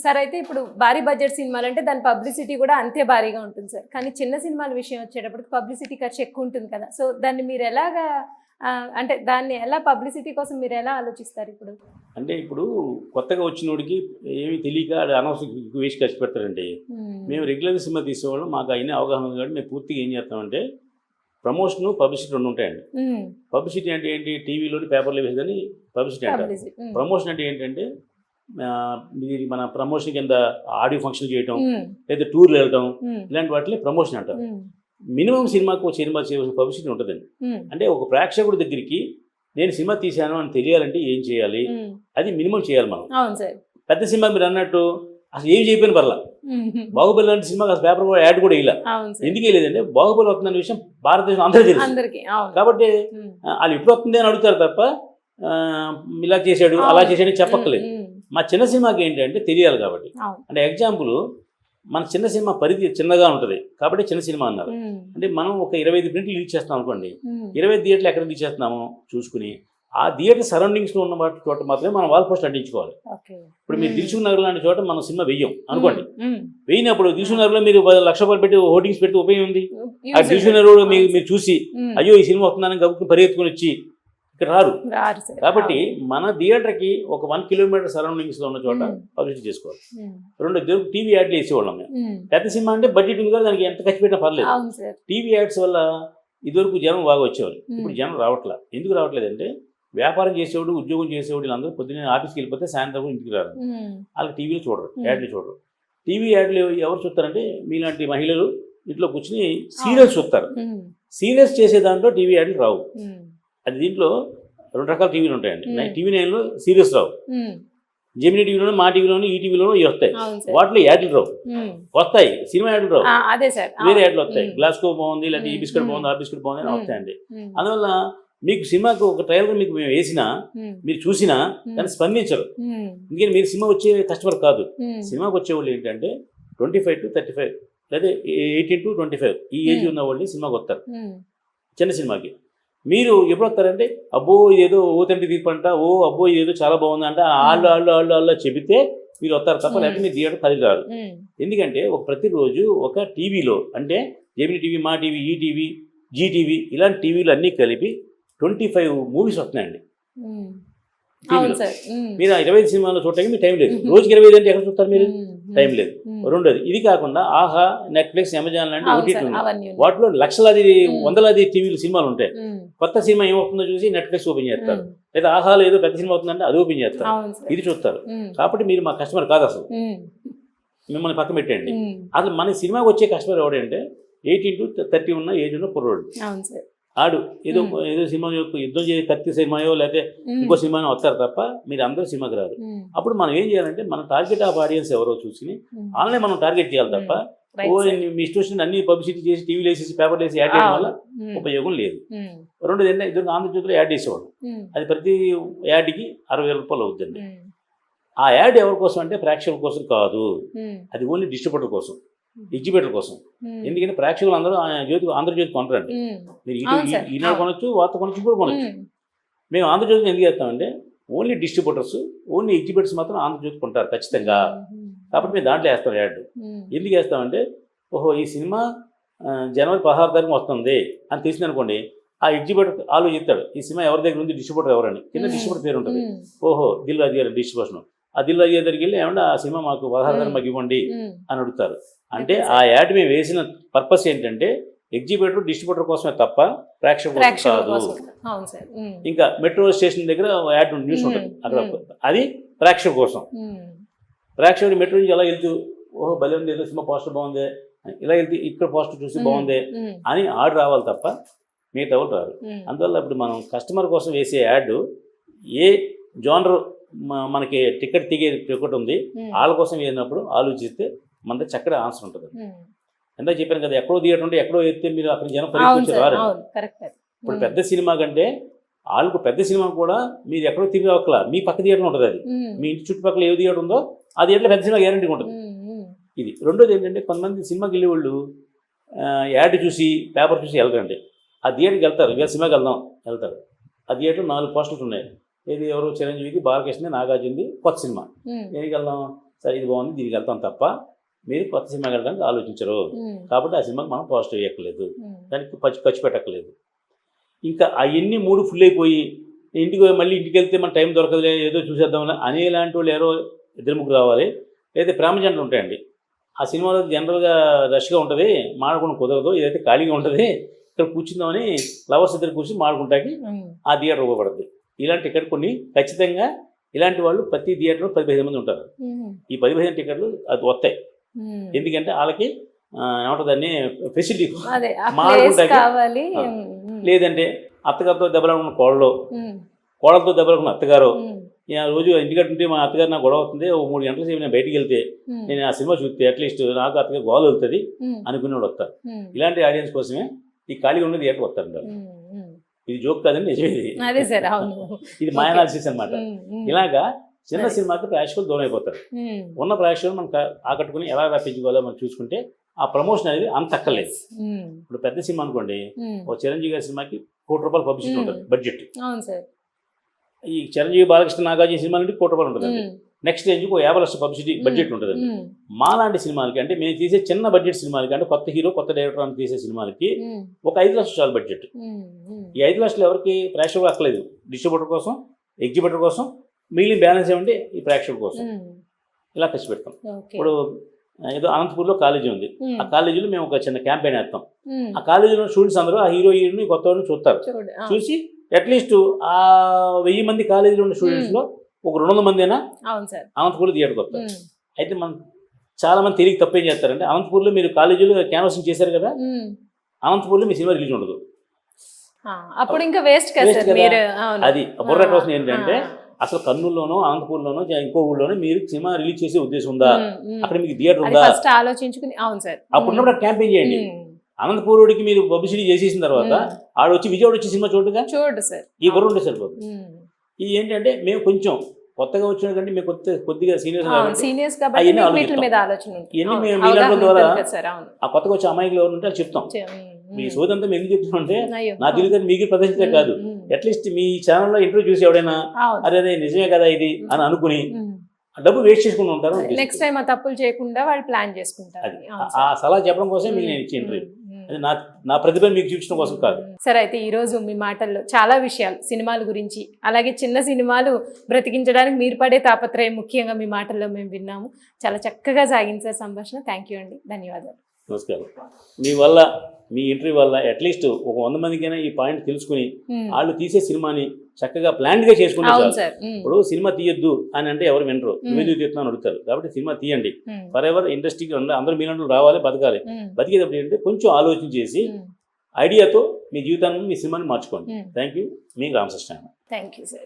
Sir అయితే ఇప్పుడు భారీ బడ్జెట్ సినిమాలు అంటే దాని పబ్లిసిటీ కూడా అంతే భారీగా ఉంటుంది సార్. కానీ చిన్న సినిమాల విషయం వచ్చేటప్పటికి పబ్లిసిటీ ఖర్చు ఎక్కువ ఉంటుంది కదా. సో దాన్ని మీరు ఎలాగా అంటే దాన్ని ఎలా పబ్లిసిటీ కోసం మీరు ఎలా ఆలోచిస్తారు ఇప్పుడు? అంటే ఇప్పుడు కొత్తగా వచ్చినోడికి ఏమీ తెలియక అనవసరం వేసి ఖర్చు పెడతారండి. మేము రెగ్యులర్ సినిమా తీసేవాళ్ళం, మాకు అయిన అవగాహన ఉంది కాబట్టి మేము పూర్తిగా ఏం చేస్తామంటే ప్రమోషన్, పబ్లిసిటీ రెండు ఉంటాయండి. పబ్లిసిటీ అంటే ఏంటి? టీవీలోని పేపర్లో వేసేదని పబ్లిసిటీ అంటారు. ప్రమోషన్ అంటే ఏంటంటే మన ప్రమోషన్ కింద ఆడియో ఫంక్షన్ చేయటం, లేదా టూర్లు వెళ్ళటం, ఇలాంటి వాటిని ప్రమోషన్ అంటారు. మినిమం సినిమాకు సినిమా చేయవలసిన పబ్లిసిటీ ఉంటుందండి. అంటే ఒక ప్రేక్షకుడి దగ్గరికి నేను సినిమా తీశాను అని తెలియాలంటే ఏం చేయాలి, అది మినిమం చేయాలి మనం. పెద్ద సినిమా మీరు అన్నట్టు అసలు ఏం చేయకపోయిన పర్లా. బాహుబలి లాంటి సినిమాకి అసలు పేపర్ కూడా యాడ్ కూడా ఇలా ఎందుకు వేయలేదంటే బాహుబలి వస్తుందనే విషయం భారతదేశం అందరికీ తెలుసు కాబట్టి వాళ్ళు ఎప్పుడు వస్తుంది అని అడుగుతారు తప్ప ఇలా చేశాడు అలా చేశాడు చెప్పక్కలేదు. మా చిన్న సినిమాకి ఏంటంటే తెలియాలి కాబట్టి. అంటే ఎగ్జాంపుల్ మన చిన్న సినిమా పరిధి చిన్నగా ఉంటుంది కాబట్టి చిన్న సినిమా అన్నారు. అంటే మనం ఒక 25 ప్రింట్లు రిలీజ్ చేస్తాం అనుకోండి, 25 థియేటర్లు ఎక్కడ రిలీజ్ చేస్తున్నామో చూసుకుని ఆ థియేటర్ సరౌండింగ్స్లో ఉన్న వాటి చోట మాత్రమే మనం వాల్ పోస్ట్ అంటించుకోవాలి. ఇప్పుడు మీరు దిల్సుఖ్నగర్ లాంటి చోట మనం సినిమా వెయ్యం అనుకోండి, వెయ్యినప్పుడు దిల్సుఖ్నగర్లో మీరు 1,00,000 రూపాయలు పెట్టి హోర్డింగ్స్ పెడితే ఉపయోగం ఉంది? ఆ దిల్సుఖ్నగర్ మీరు చూసి అయ్యో ఈ సినిమా వస్తుందని గబుక్కుని పరిగెత్తుకుని వచ్చి ఇక్కడ రారు. కాబట్టి మన థియేటర్కి ఒక 1 కిలోమీటర్ సరౌండింగ్స్లో ఉన్న చోట పబ్లిసిటీ చేసుకోవాలి. రెండు టీవీ యాడ్లు వేసేవాళ్ళం మేము. పెద్ద సినిమా అంటే బడ్జెట్ ఉంది కదా, దానికి ఎంత ఖర్చు పెట్టినా పర్లేదు. టీవీ యాడ్స్ వల్ల ఇదివరకు జనం బాగా వచ్చేవారు, ఇప్పుడు జనం రావట్లేదు. ఎందుకు రావట్లేదంటే వ్యాపారం చేసేవాడు, ఉద్యోగం చేసేవాడు వీళ్ళందరూ పొద్దున్నే ఆఫీస్కి వెళ్ళిపోతే సాయంత్రం ఇంటికి రారు. వాళ్ళకి టీవీలు చూడరు, యాడ్లు చూడరు. టీవీ యాడ్లు ఎవరు చూస్తారంటే మీలాంటి మహిళలు ఇంట్లో కూర్చుని సీరియల్స్ చూస్తారు. సీరియల్స్ చేసే దాంట్లో టీవీ యాడ్లు రావు. అది దీంట్లో 2 రకాల టీవీలు ఉంటాయండి. టీవీ 9లో సీరియల్స్ రావు, జెమినీ టీవీలోనూ మా టీవీలోనూ ఈ టీవీలోనూ ఇవి వస్తాయి. వాటిలో యాడ్లు రావు, వస్తాయి సినిమా యాడ్లు రావు, వేరే యాడ్లు వస్తాయి. గ్లాస్కో బాగుంది, లేకపోతే ఈ బిస్కెట్ బాగుంది, ఆ బిస్కెట్ బాగుంది అని వస్తాయండి. అందువల్ల మీకు సినిమాకు ఒక ట్రైలర్ మీకు మేము వేసినా మీరు చూసినా దాన్ని స్పందించరు. ఎందుకంటే మీరు సినిమా వచ్చే కస్టమర్ కాదు. సినిమాకి వచ్చేవాళ్ళు ఏంటంటే 25 to 35 లేదా 18 to 25 ఈ ఏజ్ ఉన్న వాళ్ళు సినిమాకి వస్తారు చిన్న సినిమాకి. మీరు ఎప్పుడు వస్తారంటే అబ్బో ఇదేదో ఓతంటి తీర్పంట, ఓ అబ్బో ఇదేదో చాలా బాగుంది అంటే వాళ్ళు చెబితే మీరు వస్తారు తప్ప, లేకపోతే మీరు థియేటర్ కదిలి రారు. ఎందుకంటే ప్రతిరోజు ఒక టీవీలో అంటే జెమినీ టీవీ, మా టీవీ, ఈ టీవీ, జీ టీవీ ఇలాంటి టీవీలు అన్నీ కలిపి 25 మూవీస్ వస్తున్నాయండి టీవీలో. మీరు 25 సినిమాలు చూడటానికి మీకు టైం లేదు. రోజుకి 25 అంటే ఎక్కడ చూస్తారు మీరు? టైం లేదు. రెండోది ఇది కాకుండా ఆహా, నెట్ఫ్లిక్స్, అమెజాన్ లాంటి ఓటీటీ ఉన్నాయి, వాటిలో లక్షలాది వందలాది టీవీలు సినిమాలు ఉంటాయి. కొత్త సినిమా ఏమవుతుందో చూసి నెట్ఫ్లిక్స్ ఓపెన్ చేస్తారు, లేదా ఆహాలో ఏదో పెద్ద సినిమా అవుతుందంటే అది ఓపెన్ చేస్తారు, ఇది చూస్తారు. కాబట్టి మీరు మా కస్టమర్ కాదు, అసలు మిమ్మల్ని పక్కన పెట్టండి. అసలు మన సినిమాకి వచ్చే కస్టమర్ ఎవడంటే 18 to 30 ఉన్న ఏజ్ ఉన్న కుర్రోడు. ఆడు ఏదో సినిమా యుద్ధం చేసే కత్తి సినిమాయో లేకపోతే ఇంకో సినిమానో వస్తారు తప్ప మీరు అందరూ సినిమాకి రారు. అప్పుడు మనం ఏం చేయాలంటే మన టార్గెట్ ఆఫ్ ఆడియన్స్ ఎవరో చూసి వాళ్ళనే మనం టార్గెట్ చేయాలి తప్ప మీ ఇష్టం అన్ని పబ్లిసిటీ చేసి టీవీలు వేసేసి పేపర్లు వేసి యాడ్ చేయడం వల్ల ఉపయోగం లేదు. రెండోది ఏంటంటే ఇద్దరు ఆంధ్రజ్యోతిలో యాడ్ చేసేవాడు, అది ప్రతి యాడ్కి 60,000 రూపాయలు అవుతుందండి. ఆ యాడ్ ఎవరి కోసం అంటే ప్రేక్షకుల కోసం కాదు, అది ఓన్లీ డిస్ట్రిబ్యూటర్ కోసం, ఎగ్జిబిటర్ కోసం. ఎందుకంటే ప్రేక్షకులు అందరూ ఆంధ్రజ్యోతి కొనరండి. మీరు ఈనాడు కొనొచ్చు, వార్త కొనొచ్చు, కూడా కొనొచ్చు. మేము ఆంధ్రజ్యోతిని ఎందుకు చేస్తామంటే ఓన్లీ డిస్ట్రిబ్యూటర్స్, ఓన్లీ ఎగ్జిబిటర్స్ మాత్రం ఆంధ్రజ్యోతి కొంటారు ఖచ్చితంగా. కాబట్టి మేము దాంట్లో వేస్తాం యాడ్. ఎందుకు వేస్తామంటే ఓహో ఈ సినిమా జనవరి 16 తారీఖు వస్తుంది అని తెలిసింది అనుకోండి, ఆ ఎగ్జిబిటర్ ఆలోచిస్తాడు ఈ సినిమా ఎవరి దగ్గర ఉంది, డిస్ట్రిబ్యూటర్ ఎవరని. కింద డిస్ట్రిబ్యూటర్ పేరు ఉంటుంది, ఓహో దిల్ రాజు గారి డిస్ట్రిబ్యూషన్. ఆ దిల్ రాజు గారి దగ్గరికి వెళ్ళి ఏమన్నా ఆ సినిమా మాకు 16 తారీఖు మాకు ఇవ్వండి అని అడుగుతారు. అంటే ఆ యాడ్ మేము వేసిన పర్పస్ ఏంటంటే ఎగ్జిబిటర్, డిస్ట్రిబ్యూటర్ కోసమే తప్ప ప్రేక్షకుల కోసం కాదు. ఇంకా మెట్రో స్టేషన్ దగ్గర యాడ్ న్యూస్ ఉంటుంది అక్కడ, అది ప్రేక్షకుల కోసం. ప్రేక్షకుడు మెట్రో నుంచి ఎలా వెళ్తూ ఓహో భలే ఉంది, ఏదో సినిమా పోస్టర్ బాగుంది, ఇలా వెళ్తే ఇక్కడ పోస్టర్ చూసి బాగుంది అని ఆర్డర్ రావాలి తప్ప మిగతా వాళ్ళు రారు. అందువల్ల ఇప్పుడు మనం కస్టమర్ కోసం వేసే యాడ్ ఏ జోనర్ మనకి టికెట్ టికెట్ ఉంది వాళ్ళ కోసం వేసినప్పుడు ఆలోచిస్తే మన చక్కటి ఆన్సర్ ఉంటుంది. ఎంత చెప్పాను కదా, ఎక్కడో థియేటర్ ఉంటే ఎక్కడో ఎత్తే మీరు అక్కడ జనం పరిగెత్తి రారు. ఇప్పుడు పెద్ద సినిమా కంటే వాళ్ళకు పెద్ద సినిమా కూడా మీరు ఎక్కడో తిరిగి రావట్లా, మీ పక్క థియేటర్ ఉంటుంది. అది మీ ఇంటి చుట్టుపక్కల ఏ థియేటర్ ఉందో ఆ థియేటర్లో పెద్ద సినిమా గ్యారంటీ ఉంటుంది. ఇది. రెండోది ఏంటంటే కొంతమంది సినిమాకి వెళ్ళే వాళ్ళు యాడ్ చూసి పేపర్ చూసి వెళ్తారండి. ఆ థియేటర్కి వెళ్తారు, ఇవాళ సినిమాకి వెళ్తారు. ఆ థియేటర్ 4 పోస్టర్స్ ఉన్నాయి. ఏది ఎవరో చిరంజీవికి, బాలకృష్ణ, నాగార్జునది కొత్త సినిమా. దేనికి వెళ్దాం, సరే ఇది బాగుంది దీనికి వెళ్తాం తప్ప మీరు కొత్త సినిమాకి వెళ్ళడానికి ఆలోచించరు. కాబట్టి ఆ సినిమాకి మనం పాజిటివ్ ఇవ్వక్కర్లేదు, దానికి ఖర్చు పెట్టక్కర్లేదు. ఇంకా అవన్నీ 3 ఫుల్ అయిపోయి మళ్ళీ ఇంటికి వెళ్తే మన టైం దొరకదులే ఏదో చూసేద్దామని అనేలాంటి వాళ్ళు ఎవరో 2-3 రావాలి. లేదా ప్రేమ జంటలు ఉంటాయండి. ఆ సినిమాలో జనరల్గా రష్గా ఉంటుంది, మాడకుండా కుదరదు, ఏదైతే ఖాళీగా ఉంటుంది ఇక్కడ కూర్చుందామని లవర్స్ ఇద్దరు కూర్చొని మాడుకుంటాకి ఆ థియేటర్ ఉపయోగపడుతుంది. ఇలాంటి టికెట్ కొన్ని ఖచ్చితంగా ఇలాంటి వాళ్ళు ప్రతి థియేటర్లో 10-15 మంది ఉంటారు. ఈ 10-15 టికెట్లు అది వస్తాయి. ఎందుకంటే వాళ్ళకి ఏమంటుందని ఫెసిలిటీ మాడుకుంటాకి. లేదంటే అత్తగారితో దెబ్బలాడుకున్న కోడలతో దెబ్బలాడుకున్న అత్తగారు, రోజు ఇంటికట్టు ఉంటే మా అత్తగారు నాకు గొడవ అవుతుంది, 3 గంటల సేపు నేను బయటికి వెళ్తే నేను ఆ సినిమా చూస్తే అట్లీస్ట్ నాకు అత్తగారు గోల వెళ్తుంది అనుకునేవాడు వస్తారు. ఇలాంటి ఆడియన్స్ కోసమే ఈ ఖాళీగా ఉన్న థియేటర్ వస్తారు. ఇది జోక్ కాదని నిజమేది, ఇది మై అనాలిసిస్ అనమాట. ఇలాగా చిన్న సినిమాకి ప్రేక్షకులు దూరం అయిపోతారు. ఉన్న ప్రేక్షకులు మనం ఆకట్టుకుని ఎలా రప్పించుకోవాలో మనం చూసుకుంటే ఆ ప్రమోషన్ అనేది అంత అక్కర్లేదు. ఇప్పుడు పెద్ద సినిమా అనుకోండి, ఒక చిరంజీవి గారి సినిమాకి ₹1 కోటి పబ్లిసిటీ ఉంటుంది బడ్జెట్. ఈ చిరంజీవి బాలకృష్ణ నాగార్జున సినిమా నుండి ₹1 కోటి ఉంటుందండి. నెక్స్ట్ రేంజ్కి ఒక 50 లక్షల పబ్లిసిటీ బడ్జెట్ ఉంటుందండి. మాలాంటి సినిమాలకి అంటే మేము తీసే చిన్న బడ్జెట్ సినిమాలకి అంటే కొత్త హీరో కొత్త డైరెక్టర్ అని తీసే సినిమాలకి ఒక 5 లక్షలు చాలు బడ్జెట్. ఈ 5 లక్షలు ఎవరికి? ప్రేక్షకులు అక్కలేదు, డిస్ట్రిబ్యూటర్ కోసం, ఎగ్జిబ్యూటర్ కోసం, మిగిలిన బ్యాలెన్స్ ఏమంటే ఈ ప్రేక్షకుల కోసం ఇలా ఖర్చు పెడతాం. ఇప్పుడు ఏదో అనంతపూర్లో కాలేజీ ఉంది, ఆ కాలేజీలో మేము ఒక చిన్న క్యాంపెయిన్ వేస్తాం. ఆ కాలేజీలో స్టూడెంట్స్ అందరూ ఆ హీరో హీరోని కొత్త వాళ్ళని చూస్తారు. చూసి అట్లీస్ట్ ఆ 1000 మంది కాలేజీలో ఉన్న స్టూడెంట్స్లో ఒక 200 మంది అయినా అనంతపూర్లో థియేటర్కి వస్తారు. అయితే మనం చాలా మంది తెలియక తప్పేం చేస్తారంటే, అనంతపూర్లో మీరు కాలేజీలో క్యాన్వాసింగ్ చేశారు కదా, అనంతపూర్లో మీ సినిమా రిలీజ్ ఉండదు. అప్పుడు ఇంకా వేస్ట్ అది బుర్ర కోసం ఏంటంటే, అసలు కర్నూలులోనో అనంతపూర్లోనో ఇంకో ఊళ్ళోనో మీరు సినిమా రిలీజ్ చేసే ఉద్దేశం ఉందా, అక్కడ మీకు థియేటర్ ఉందా ఆలోచించుకుని అప్పుడున్నప్పుడు క్యాంపెయిన్ చేయండి. అనంతపూర్కి మీరు పబ్లిసిటీ చేసేసిన తర్వాత ఆడ వచ్చి విజయవాడ వచ్చి సినిమా చూడు సార్, ఈ బుర్ర ఉంటే సరిపోతుంది. ఇది ఏంటంటే మేము కొంచెం కొత్తగా వచ్చిన కంటే మేము కొద్దిగా సీనియర్స్ అవన్నీ ఆలోచిస్తాం. మేము మీలాంటి ద్వారా ఆ కొత్తగా వచ్చే అమ్మాయిలు ఎవరు ఉంటే చెప్తాం. మీ సోదంతా మేము ఎందుకు చెప్తున్నామంటే నా తెలియదు మీకు ప్రదర్శించే కాదు, అట్లీస్ట్ మీ ఛానల్లో ఇంటర్వ్యూ చూసి ఎవడైనా అదే నిజమే కదా ఇది అని అనుకుని డబ్బు వేస్ట్ చేసుకుని ఉంటారు. నెక్స్ట్ టైం ఆ తప్పులు చేయకుండా వాళ్ళు ప్లాన్ చేసుకుంటారు. ఆ సలహా చెప్పడం కోసం మీకు నేను ఇచ్చే ఇంటర్వ్యూ, అది నా ప్రతిభ మీకు చూపించడం కోసం కాదు. సరే, అయితే ఈరోజు మీ మాటల్లో చాలా విషయాలు సినిమాల గురించి, అలాగే చిన్న సినిమాలు బ్రతికించడానికి మీరు పడే తాపత్రయం ముఖ్యంగా మీ మాటల్లో మేము విన్నాము. చాలా చక్కగా సాగింది సార్ సంభాషణ. థ్యాంక్ యూ అండి, ధన్యవాదాలు. నమస్కారం. మీ వల్ల, మీ ఇంటర్వ్యూ వల్ల అట్లీస్ట్ ఒక 100 మందికైనా ఈ పాయింట్ తెలుసుకుని వాళ్ళు తీసే సినిమాని చక్కగా ప్లాన్డ్గా చేసుకుంటే చాలు. ఇప్పుడు సినిమా తీయొద్దు అని అంటే ఎవరు వినరు, నువ్వు తీస్తున్నాను అడుగుతారు. కాబట్టి సినిమా తీయండి, ఫర్ ఎవర్ ఇండస్ట్రీకి అందరూ మీలాంటి రావాలి, బతకాలి. బతికేటప్పుడు ఏంటంటే కొంచెం ఆలోచన చేసి ఐడియాతో మీ జీవితాన్ని, మీ సినిమాని మార్చుకోండి. Thank you, me Ramakrishna. Thank you sir.